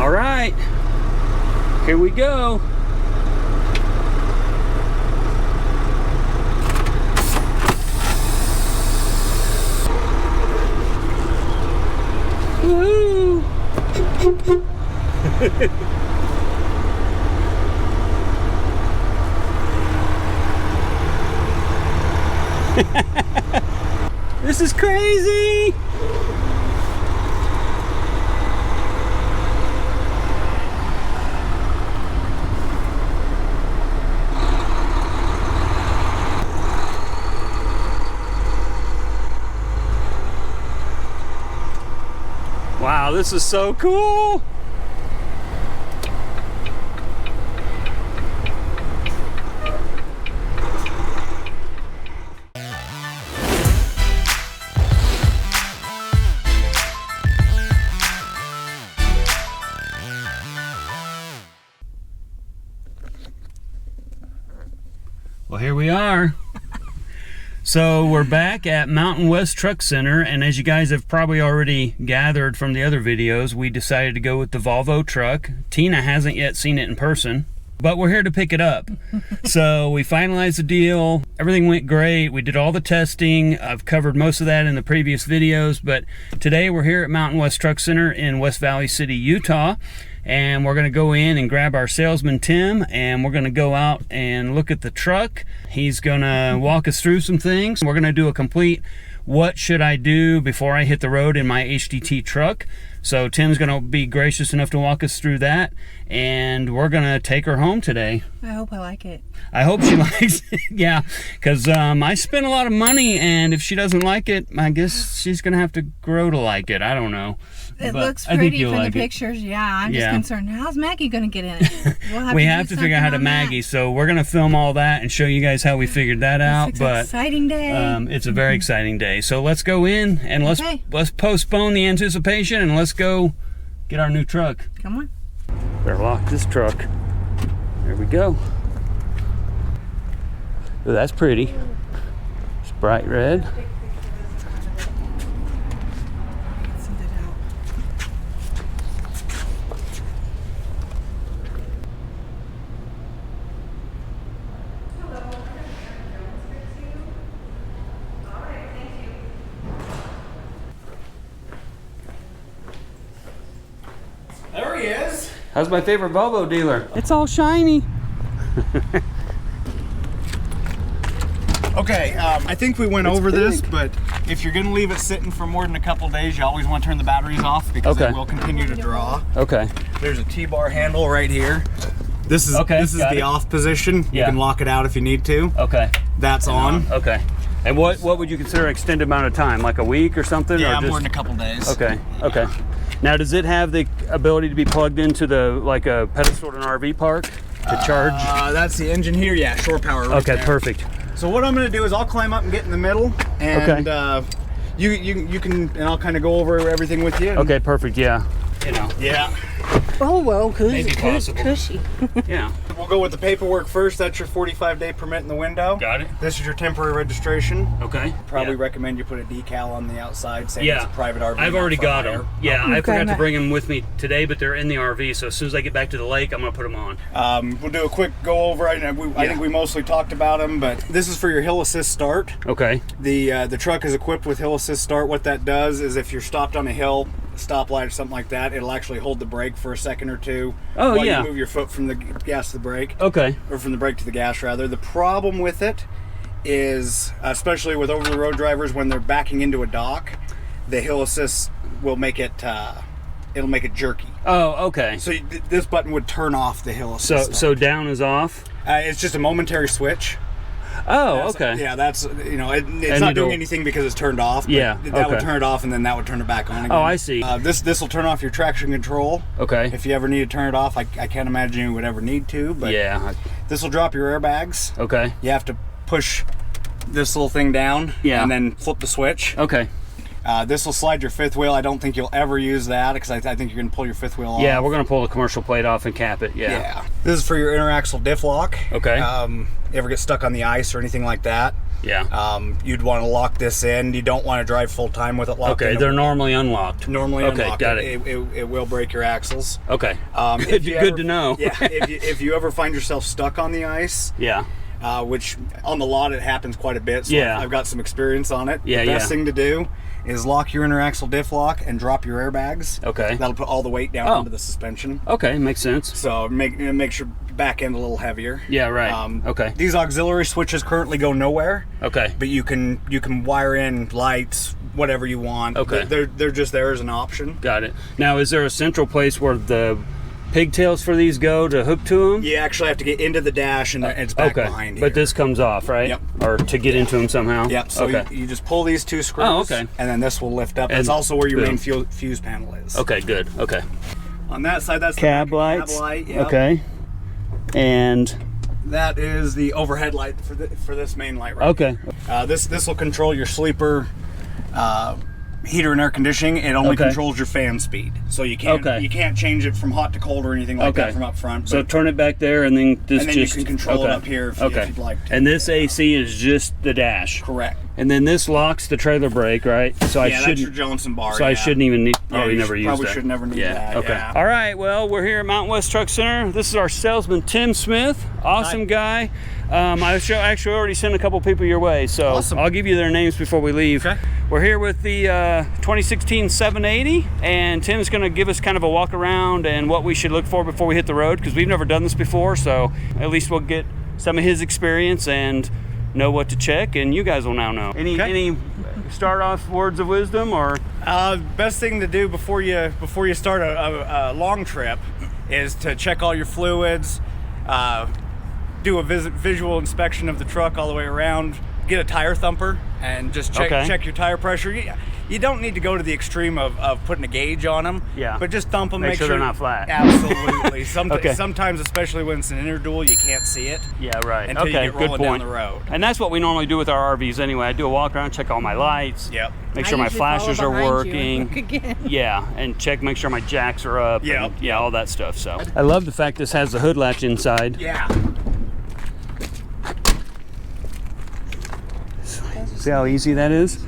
All right, here we go. Woohoo! This is crazy! Wow, this is so cool! Well, here we are. So we're back at Mountain West Truck Center, and as you guys have probably already gathered from the other videos, we decided to go with the Volvo truck. Tina hasn't yet seen it in person, but we're here to pick it up. So we finalized the deal. Everything went great. We did all the testing. I've covered most of that in the previous videos, but today we're here at Mountain West Truck Center in West Valley City, Utah. And we're going to go in and grab our salesman Tim, and we're going to go out and look at the truck. He's going to walk us through some things. We're going to do a complete what should I do before I hit the road in my HDT truck. So Tim's going to be gracious enough to walk us through that, and we're going to take her home today. I hope I like it. I hope she likes it, yeah, because I spent a lot of money, and if she doesn't like it, I guess she's going to have to grow to like it. I don't know. It looks pretty from the pictures. Yeah, I'm just concerned. How's Maggie going to get in it? We have to figure out how to Maggie, so we're going to film all that and show you guys how we figured that out. It's an exciting day. It's a very exciting day. So let's go in and let's postpone the anticipation and let's go get our new truck. Come on. Better lock this truck. There we go. Ooh, that's pretty. It's bright red. There he is. How's my favorite Volvo dealer? It's all shiny. Okay, I think we went over this, but if you're going to leave it sitting for more than a couple days, you always want to turn the batteries off because it will continue to draw. Okay. There's a T-bar handle right here. This is the off position. You can lock it out if you need to. Okay. That's on. Okay. And what would you consider an extended amount of time? Like a week or something? Yeah, or just... more than a couple days. Okay. Okay. Now, does it have the ability to be plugged into like a pedestal in an RV park to charge? That's the engine here. Yeah, shore power. Right okay, there. Perfect. So what I'm going to do is I'll climb up and get in the middle, and you can, and I'll kind of go over everything with you. Okay, perfect. Yeah. You know. Yeah. Oh well, cushy. Yeah. We'll go with the paperwork first. That's your 45-day permit in the window. Got it. This is your temporary registration. Okay. Probably recommend you put a decal on the outside saying it's a private RV. I've already got them. Yeah, I forgot to bring them with me today, but they're in the RV. So as soon as I get back to the lake, I'm gonna put them on. We'll do a quick go over. I think we mostly talked about them, but this is for your hill assist start. Okay. The truck is equipped with hill assist start. What that does is if you're stopped on a hill, stoplight or something like that, it'll actually hold the brake for a second or two while you move your foot from the gas to the brake. Okay. Or from the brake to the gas, rather. The problem with it is, especially with over-the-road drivers, when they're backing into a dock, the hill assist will make it it'll make it jerky. Oh, okay. So this button would turn off the hill assist. So down is off? It's just a momentary switch. Oh, okay. Yeah, that's, it's not doing anything because it's turned off. But that would turn it off, and then that would turn it back on again. Oh, I see. This will turn off your traction control. Okay. If you ever need to turn it off, I can't imagine you would ever need to. But this will drop your airbags. Okay. You have to push this little thing down. And then flip the switch. Okay. This will slide your fifth wheel. I don't think you'll ever use that because I think you're going to pull your fifth wheel off. Yeah, we're going to pull the commercial plate off and cap it. Yeah. This is for your interaxle diff lock. Okay. You ever get stuck on the ice or anything like that? Yeah. You'd want to lock this in. You don't want to drive full time with it locked in. Okay, they're normally unlocked. Normally unlocked. Okay, got it. It will break your axles. Okay. Good to know. Yeah. If you ever find yourself stuck on the ice. Yeah. Which on the lot it happens quite a bit. So yeah. I've got some experience on it. Yeah. The best thing to do is lock your interaxle diff lock and drop your airbags. Okay. That'll put all the weight down into the suspension. Okay, makes sense. So makes your back end a little heavier. Yeah, right. Okay. These auxiliary switches currently go nowhere. Okay. But you can wire in lights, whatever you want. Okay. They're just there as an option. Got it. Now, is there a central place where the pigtails for these go to hook to them? You actually have to get into the dash and it's back behind here. But this comes off, right? Yep. Or to get into them somehow? Yep. So you just pull these two screws. Oh, okay. And then this will lift up. That's also where your main fuse panel is. Okay, good. Okay. On that side, that's cab the lights. Cab light. Yep. Okay. And that is the overhead light for this main light right here. This will control your sleeper heater and air conditioning. It only controls your fan speed, so you can't change it from hot to cold or anything like that from up front. So turn it back there, and then this you can control it up here if you'd like to. And this AC is just the dash. Correct. And then this locks the trailer brake, right? So that's your Johnson bar. So I shouldn't even need. Probably never use that. Probably should never need that. Okay. Yeah. All right. Well, we're here at Mountain West Truck Center. This is our salesman, Tim Smith. Awesome guy. I actually already sent a couple people your way, so I'll give you their names before we leave. Okay. We're here with the 2016 780, and Tim's going to give us kind of a walk around and what we should look for before we hit the road, because we've never done this before, so at least we'll get some of his experience and know what to check, and you guys will now know. Any start off words of wisdom, or best thing to do before you start a long trip is to check all your fluids, do a visual inspection of the truck all the way around, get a tire thumper, and just check your tire pressure. You don't need to go to the extreme of putting a gauge on them, but just thump them, make sure they're not flat. Absolutely. Sometimes, especially when it's an interdual, you can't see it. Yeah, right. Until you get rolling down the road. And that's what we normally do with our RVs anyway. I do a walk around, check all my lights. Yep. Make sure my flashers are working. Yeah, and make sure my jacks are up. Yep. And, all that stuff. So I love the fact this has the hood latch inside. Yeah. See how easy that is?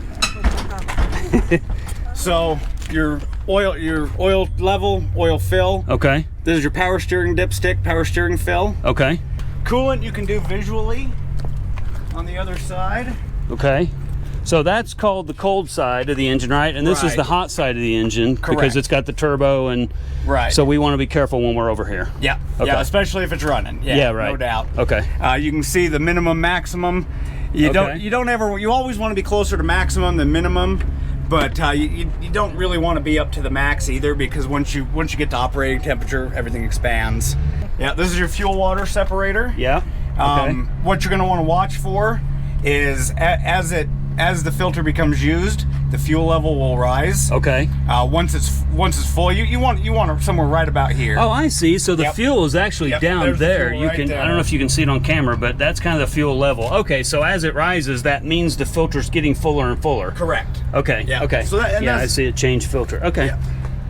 So your oil level, oil fill. Okay. This is your power steering dipstick, power steering fill. Okay. Coolant you can do visually on the other side. Okay. So that's called the cold side of the engine, right? And this is the hot side of the engine. Correct. Because it's got the turbo and so we want to be careful when we're over here. Yeah. Okay. Yeah, especially if it's running. Yeah, right. No doubt. Okay. You can see the minimum, maximum. You always want to be closer to maximum than minimum, but you don't really want to be up to the max either, because once you get to operating temperature, everything expands. Yeah, this is your fuel water separator. Yeah. Okay. What you're going to want to watch for is as the filter becomes used, the fuel level will rise. Okay. Once it's full, you want it somewhere right about here. Oh, I see. So the fuel is actually down there. The fuel I don't know if you can see it on camera, but that's kind of the fuel level. Okay, so as it rises, that means the filter's getting fuller and fuller. Correct. Okay. Yeah. Okay. So I see it change filter. Okay. Yeah.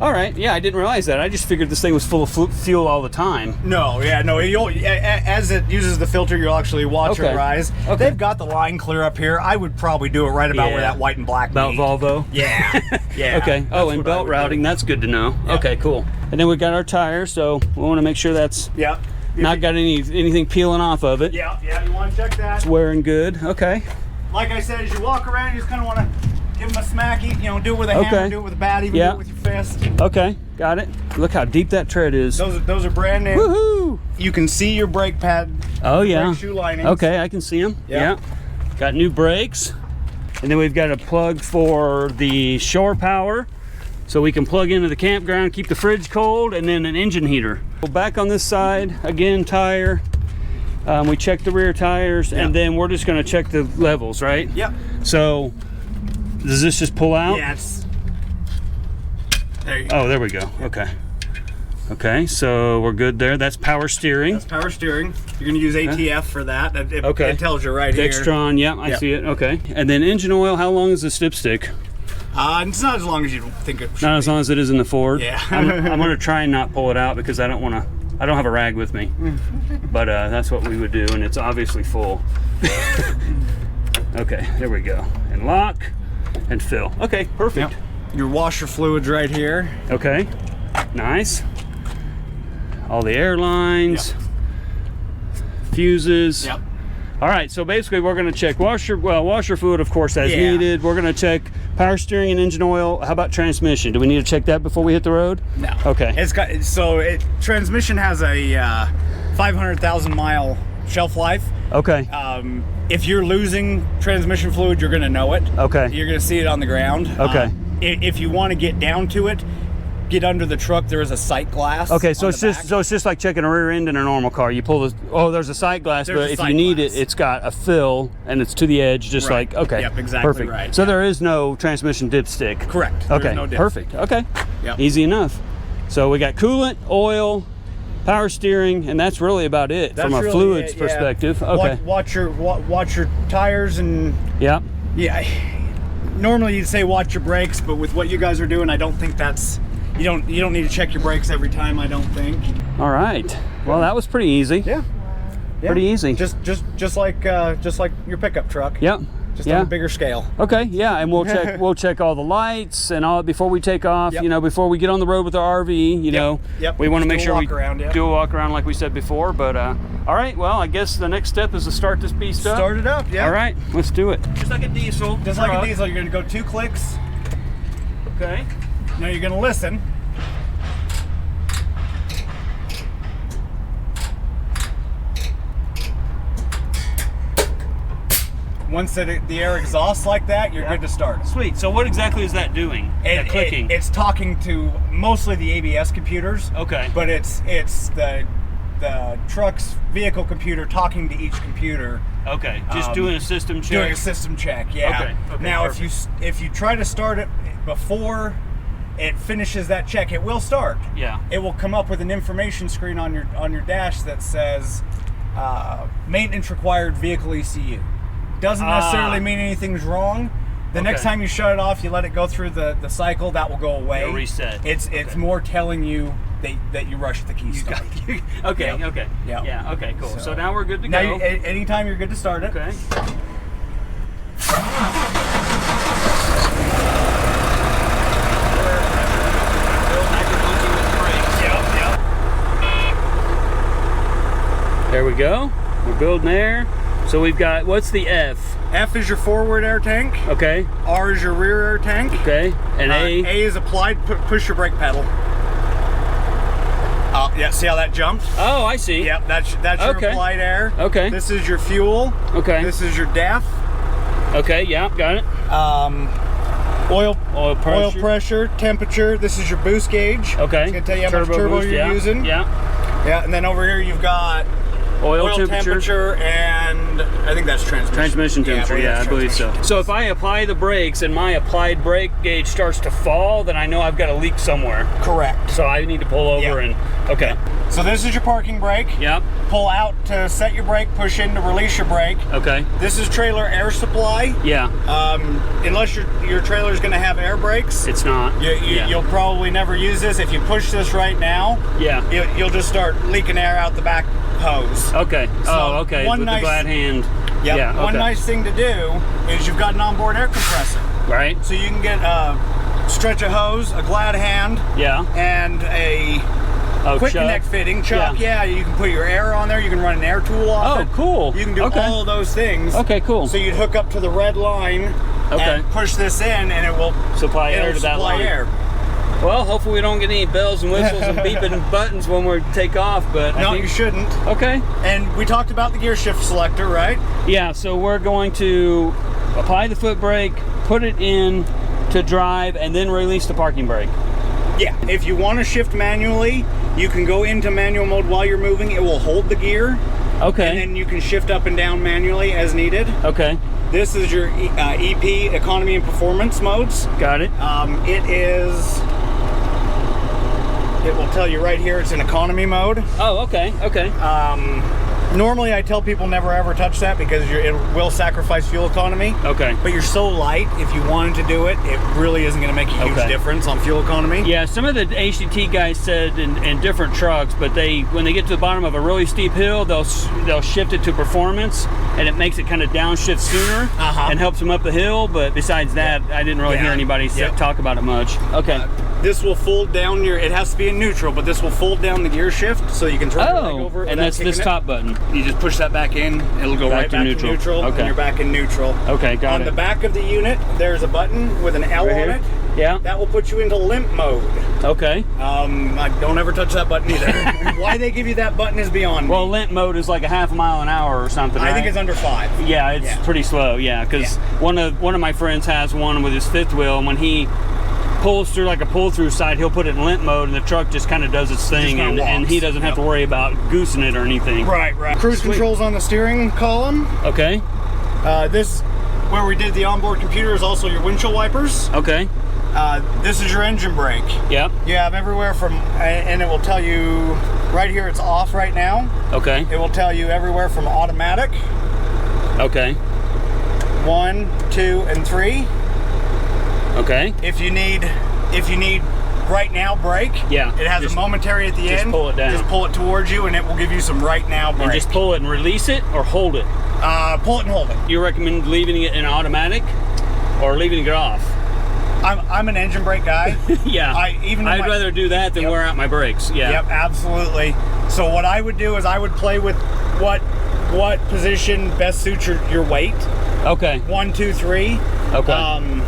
All right. Yeah, I didn't realize that. I just figured this thing was full of fuel all the time. No. As it uses the filter, you'll actually watch it rise. Okay. They've got the line clear up here. I would probably do it right about where that white and black meet. Volvo? Yeah. Yeah. Okay. Oh, and belt routing. That's good to know. Yeah. Okay, cool. And then we got our tires, so we want to make sure that's not got anything peeling off of it. Yeah. You want to check that. It's wearing good. Okay. Like I said, as you walk around, you just kind of want to give them a smacky, do it with a hammer, do it with a bat, even do it with your fist. Okay, got it. Look how deep that tread is. Those are brand new. Woohoo! You can see your brake pad. Oh yeah. Brake shoe linings. Okay, I can see them. Yeah. Got new brakes. And then we've got a plug for the shore power, so we can plug into the campground, keep the fridge cold, and then an engine heater. Well, back on this side, again, tire. We check the rear tires, and then we're just going to check the levels, right? Yep. So does this just pull out? Yes. There you go. Oh, there we go. Okay. Okay, so we're good there. That's power steering. That's power steering. You're going to use ATF for that. It tells you right here. Dextron, I see it. Okay. And then engine oil, how long is the dipstick? It's not as long as you think it should Not as long as it is in the Ford. Yeah. I'm gonna try and not pull it out because I don't have a rag with me. But that's what we would do, and it's obviously full. Okay, there we go. And lock and fill. Okay, perfect. Yep. Your washer fluids right here. Okay, nice. All the air lines, fuses. Yep. All right, so basically we're going to check washer fluid, of course, as needed. We're going to check power steering and engine oil. How about transmission? Do we need to check that before we hit the road? No. Okay. Transmission has a 500,000 mile shelf life. Okay. If you're losing transmission fluid, you're going to know it. Okay. You're going to see it on the ground. Okay. If you want to get down to it, get under the truck. There is a sight glass. Okay, so it's just like checking a rear end in a normal car. You pull the there's a sight glass, but if you need it, it's got a fill and it's to the edge, just like okay. Yep, exactly perfect. right. So there is no transmission dipstick. Correct. Okay, There's no dip. perfect. Okay, Yep. easy enough. So we got coolant, oil, power steering, and that's really about it from a really fluids it, yeah. perspective. Okay. Watch your tires and Yep. yeah. Normally you'd say watch your brakes, but with what you guys are doing, I don't think that's you don't need to check your brakes every time. I don't think. All right. Well, that was pretty easy. Yeah. Pretty easy. Just like your pickup truck. Yep. Just on a bigger scale. Okay, yeah, and we'll check all the lights and all before we take off. Yep. You know, before we get on the road with our RV. You know, we want to make sure we do a walk around like we said before. But all right, well, I guess the next step is to start this beast up. Start it up, yeah. All right, let's do it. Just like a diesel. Just like a diesel, you're gonna go 2 clicks. Okay. Now you're gonna listen. Once the air exhausts like that, you're good to start. Sweet. So what exactly is that doing? That clicking? It's talking to mostly the ABS computers. Okay. But it's the truck's vehicle computer talking to each computer. Okay. Just doing a system check. Doing a system check. Yeah. Okay. Now, perfect. if you try to start it before it finishes that check, it will start. Yeah. It will come up with an information screen on your dash that says maintenance required vehicle ECU. Doesn't necessarily mean anything's wrong. The next time you shut it off, you let it go through the cycle, that will go away. It'll reset. It's more telling you that you rushed the key start. Okay, Yep. okay. Yep. Yeah, okay, cool. So now we're good to Now go. anytime you're good to start it. Okay. There we go. We're building air. So we've got, what's the F? F is your forward air tank. Okay. R is your rear air tank. Okay. And A? A is applied, push your brake pedal. Yeah, see how that jumped? Oh, I see. Yep, that's your applied air. Okay. This is your fuel. Okay. This is your DEF. Okay, yeah, got it. Oil pressure, temperature. This is your boost gauge. Okay. It's gonna tell you how much turbo you're using. Yeah. Yeah, and then over here you've got oil temperature, and I think that's transmission temperature. Yeah, I believe so. So if I apply the brakes and my applied brake gauge starts to fall, then I know I've got a leak somewhere. Correct. So I need to pull over and okay. So this is your parking brake. Yep. Pull out to set your brake, push in to release your brake. Okay. This is trailer air supply. Yeah. Unless your trailer is going to have air brakes. It's not. You'll probably never use this. If you push this right now, you'll just start leaking air out the back hose. Okay. So okay. With the glad hand. Yep. Yeah. One nice thing to do is you've got an onboard air compressor. Right. So you can get a stretch of hose, a glad hand. Yeah. And a quick connect fitting chuck. Yeah. You can put your air on there. You can run an air tool off it. Oh, cool. You can do all of those things. Okay, cool. So you'd hook up to the red line and push this in, and it will supply air to that line. Air. Well, hopefully we don't get any bells and whistles and beeping buttons when we take off, but no, you shouldn't. Okay. And we talked about the gear shift selector, right? Yeah, so we're going to apply the foot brake, put it in to drive, and then release the parking brake. Yeah, if you want to shift manually, you can go into manual mode while you're moving. It will hold the gear. Okay. And then you can shift up and down manually as needed. Okay. This is your EP, economy and performance modes. Got it. It will tell you right here it's in economy mode. Oh, okay, okay. Normally, I tell people never ever touch that because it will sacrifice fuel economy. Okay. But you're so light, if you wanted to do it, it really isn't going to make a huge difference on fuel economy. Yeah, some of the HDT guys said in different trucks, but when they get to the bottom of a really steep hill, they'll shift it to performance, and it makes it kind of downshift sooner and helps them up the hill. But besides that, I didn't really hear anybody talk about it much. Okay. This will fold down it has to be in neutral, but this will fold down the gear shift so you can turn your leg over. And that's this top button. You just push that back in, it'll go right back to neutral. Okay. And you're back in neutral. Okay, got it. On the back of the unit, there's a button with an L on it. Yeah. That will put you into limp mode. Okay. I don't ever touch that button either. Why they give you that button is beyond me. Well, limp mode is like a half a mile an hour or something, I think it's under 5. Yeah, it's pretty slow, because one of my friends has one with his 5th wheel, and when he pulls through like a pull-through side, he'll put it in limp mode, and the truck just kind of does its thing, and he doesn't have to worry about goosing it or anything. Right. Cruise controls on the steering column. Okay. This, where we did the onboard computer, is also your windshield wipers. Okay. This is your engine brake. Yep. You have everywhere from, and it will tell you, right here it's off right now. Okay. It will tell you everywhere from automatic. Okay. 1, 2, and 3. Okay. If you need right now brake, it has a momentary at the end. Just pull it down. Just pull it towards you, and it will give you some right now brake. And just pull it and release it, or hold it? Pull it and hold it. You recommend leaving it in automatic, or leaving it off? I'm an engine brake guy. Yeah. I'd rather do that than wear out my brakes. Yeah. Yep, absolutely. So what I would do is I would play with what position best suits your weight. Okay. 1, 2, 3. Okay.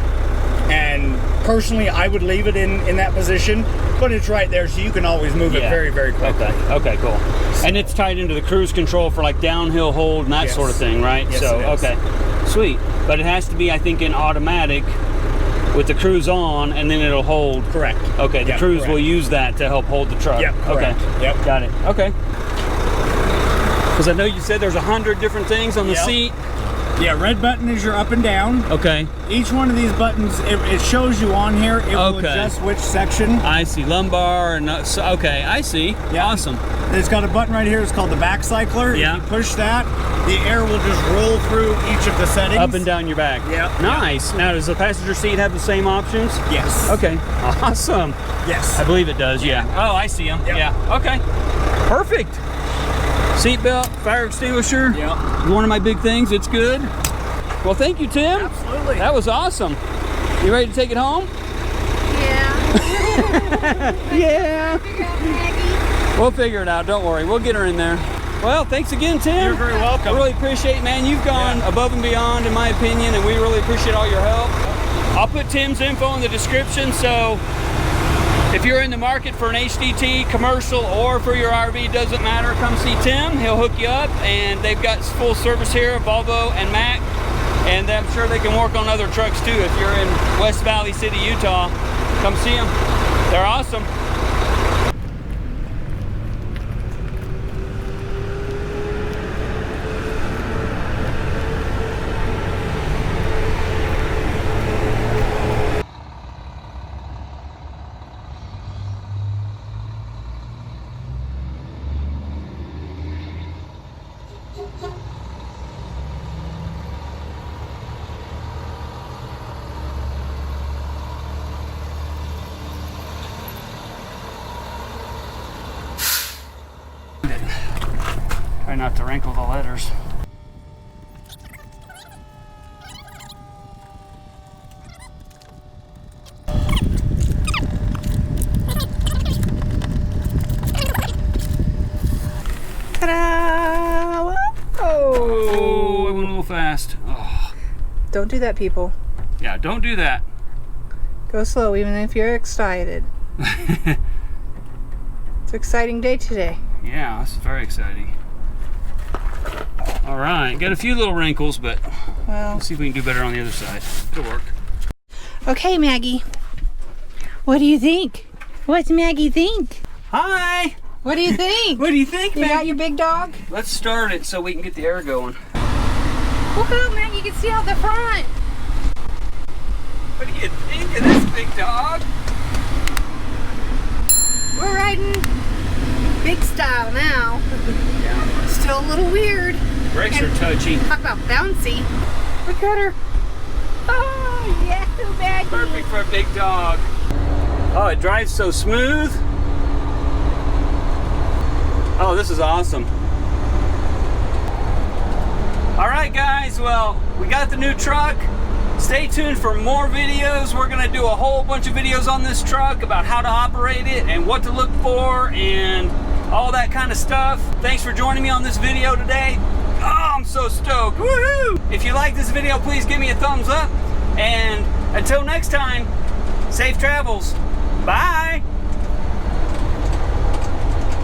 And personally, I would leave it in that position, but it's right there, so you can always move it very, very quickly. Okay, cool. And it's tied into the cruise control for like downhill hold and that sort of thing, right? Yes, so, it is. Okay, sweet. But it has to be, I think, in automatic with the cruise on, and then it'll hold. Correct. Okay, the cruise will use that to help hold the truck. Yep, correct. Okay, Yep. Got it. Okay. Because I know you said there's 100 different things on the seat. Yeah, red button is your up and down. Okay. Each one of these buttons, it shows you on here. It will adjust which section. I see, lumbar and okay, I see. Yeah. Awesome. It's got a button right here. It's called the back cycler. Yeah. If you push that, the air will just roll through each of the settings. Up and down your back. Yeah. Nice. Now, does the passenger seat have the same options? Yes. Okay. Awesome. Yes. I believe it does. Yeah. Oh, I see them. Yep. Yeah. Okay. Perfect. Seatbelt, fire extinguisher. Yeah. One of my big things. It's good. Well, thank you, Tim. Absolutely. That was awesome. You ready to take it home? Yeah. Yeah. Figure out Maggie. We'll figure it out. Don't worry. We'll get her in there. Well, thanks again, Tim. You're very welcome. I really appreciate it, man. You've gone above and beyond, in my opinion, and we really appreciate all your help. I'll put Tim's info in the description, so if you're in the market for an HDT commercial or for your RV, doesn't matter, come see Tim. He'll hook you up, and they've got full service here, Volvo and Mack, and I'm sure they can work on other trucks too. If you're in West Valley City, Utah, come see them. They're awesome. Try not to wrinkle the letters. Ta-da! Oh, I went a little fast. Oh. Don't do that, people. Yeah, don't do that. Go slow, even if you're excited. It's an exciting day today. Yeah, this is very exciting. All right, got a few little wrinkles, but Well, let's see if we can do better on the other side. It'll work. okay, Maggie. What do you think? What's Maggie think? Hi! What do you think? What do you think, You Maggie? got your big dog? Let's start it so we can get the air going. Look out, Maggie. You can see out the front. What do you think of this big dog? We're riding big style now. Yeah. still a little weird. Brakes are touchy. Talk about bouncy. Look at her. Oh, yeah, Maggie. Perfect for a big dog. Oh, it drives so smooth. Oh, this is awesome. All right, guys, well, we got the new truck. Stay tuned for more videos. We're gonna do a whole bunch of videos on this truck about how to operate it and what to look for and all that kind of stuff. Thanks for joining me on this video today. Oh, I'm so stoked. Woohoo! If you like this video, please give me a thumbs up. And until next time, safe travels. Bye.